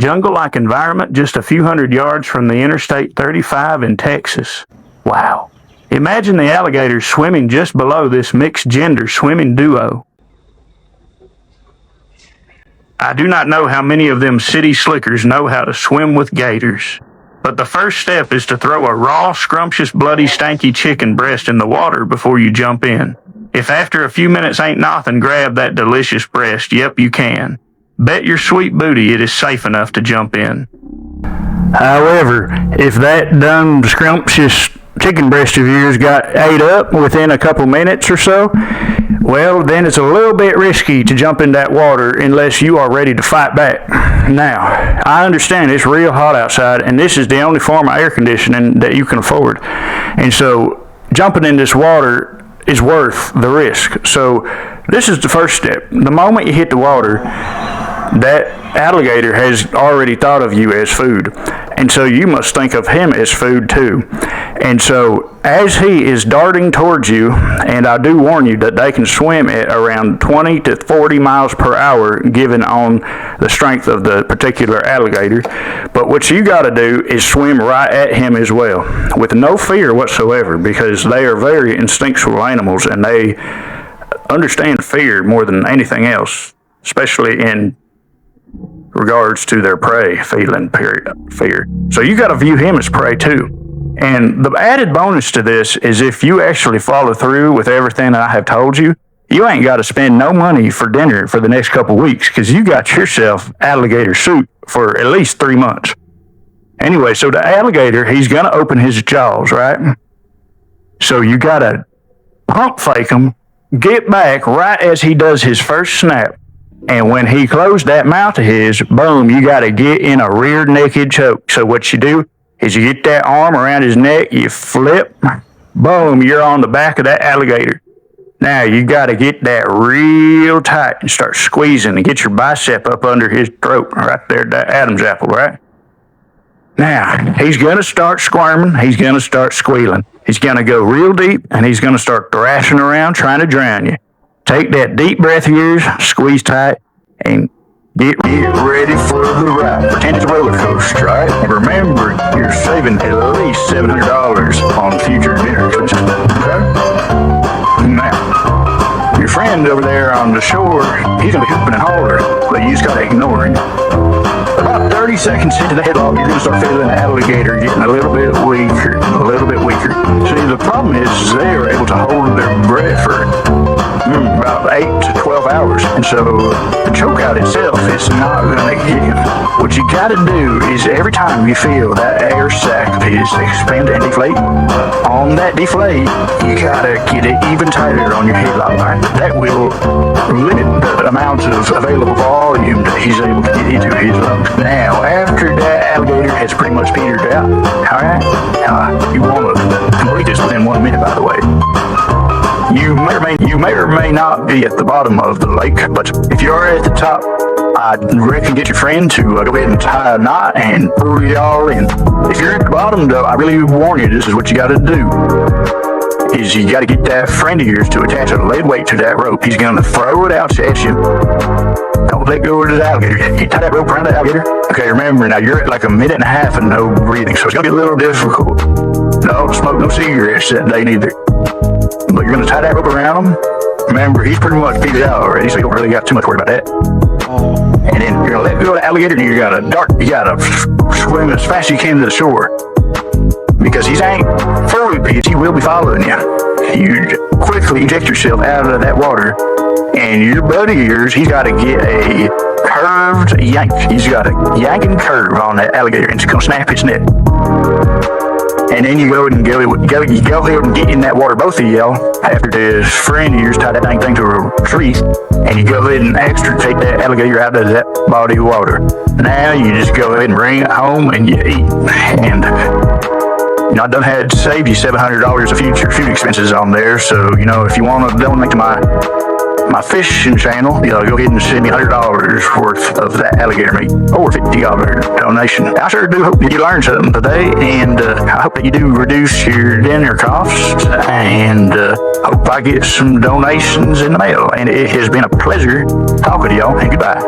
Jungle-like environment just a few hundred yards from the Interstate 35 in Texas. Wow. Imagine the alligators swimming just below this mixed-gender swimming duo. I do not know how many of them city slickers know how to swim with gators. But the first step is to throw a raw, scrumptious, bloody, stanky chicken breast in the water before you jump in. If after a few minutes ain't nothing, grab that delicious breast. Yep, you can. Bet your sweet booty it is safe enough to jump in. However, if that dumb, scrumptious chicken breast of yours got ate up within a couple minutes or so, well, then it's a little bit risky to jump in that water unless you are ready to fight back. Now, I understand it's real hot outside, and this is the only form of air conditioning that you can afford. And so, jumping in this water is worth the risk. So, this is the first step. The moment you hit the water, that alligator has already thought of you as food. And so you must think of him as food too. And so as he is darting towards you, and I do warn you that they can swim at around 20 to 40 miles per hour given on the strength of the particular alligator. But what you got to do is swim right at him as well with no fear whatsoever, because they are very instinctual animals and they understand fear more than anything else, especially in regards to their prey feeling fear. So you got to view him as prey too. And the added bonus to this is if you actually follow through with everything I have told you, you ain't got to spend no money for dinner for the next couple weeks because you got yourself alligator soup for at least 3 months. Anyway, so the alligator, he's going to open his jaws, right? So you got to pump fake him, get back right as he does his first snap. And when he closed that mouth of his, boom, you got to get in a rear naked choke. So what you do is you get that arm around his neck, you flip, boom, you're on the back of that alligator. Now you got to get that real tight and start squeezing and get your bicep up under his throat, right there, that Adam's apple, right? Now, he's going to start squirming, he's going to start squealing. He's going to go real deep and he's going to start thrashing around trying to drown you. Take that deep breath of yours, squeeze tight, and get ready for the ride. Pretend it's a roller coaster, right? And remember, you're saving at least $700 on future dinner expenses. Okay? Now, your friend over there on the shore, he's going to be hooping and hollering, but you just got to ignore him. About 30 seconds into the headlock, you're going to start feeling the alligator getting a little bit weaker, a little bit weaker. See, the problem is they are able to hold their breath for about 8 to 12 hours. And so the choke out itself is not going to get you. What you got to do is every time you feel that air sac of his expand and deflate, on that deflate, you got to get it even tighter on your headlock line. That will limit the amount of available volume that he's able to get into his lungs. Now, after that alligator has pretty much petered out, alright, you want to complete this within 1 minute, by the way. You may or may not be at the bottom of the lake, but if you are at the top, I reckon get your friend to go ahead and tie a knot and pull y'all in. If you're at the bottom, though, I really warn you, this is what you got to do. Is you got to get that friend of yours to attach a lead weight to that rope. He's going to throw it out at you. Don't let go of the alligator. You tie that rope around the alligator. Okay, remember, now you're at like 1.5 minutes and no breathing, so it's going to be a little difficult. No smoke, no cigarettes that day neither. But you're going to tie that rope around him. Remember, he's pretty much petered out already, so you don't really got too much to worry about that. And then you're going to let go of the alligator, and you got to swim as fast as you can to the shore. Because he ain't fully petered, he will be following you. You quickly eject yourself out of that water, and your buddy of yours, he's got to get a curved yank. He's got a yanking curve on that alligator, and it's going to snap his neck. And then you go ahead and get in that water, both of y'all, after this friend of yours tie that dang thing to a tree, and you go ahead and extricate that alligator out of that body of water. Now you just go ahead and bring it home and you eat. And I done had to save you $700 of future food expenses on there, so, if you want to donate to my fishing channel, go ahead and send me $100 worth of that alligator meat, or $50 donation. I sure do hope that you learned something today, and I hope that you do reduce your dinner costs, and hope I get some donations in the mail. And it has been a pleasure talking to y'all, and goodbye.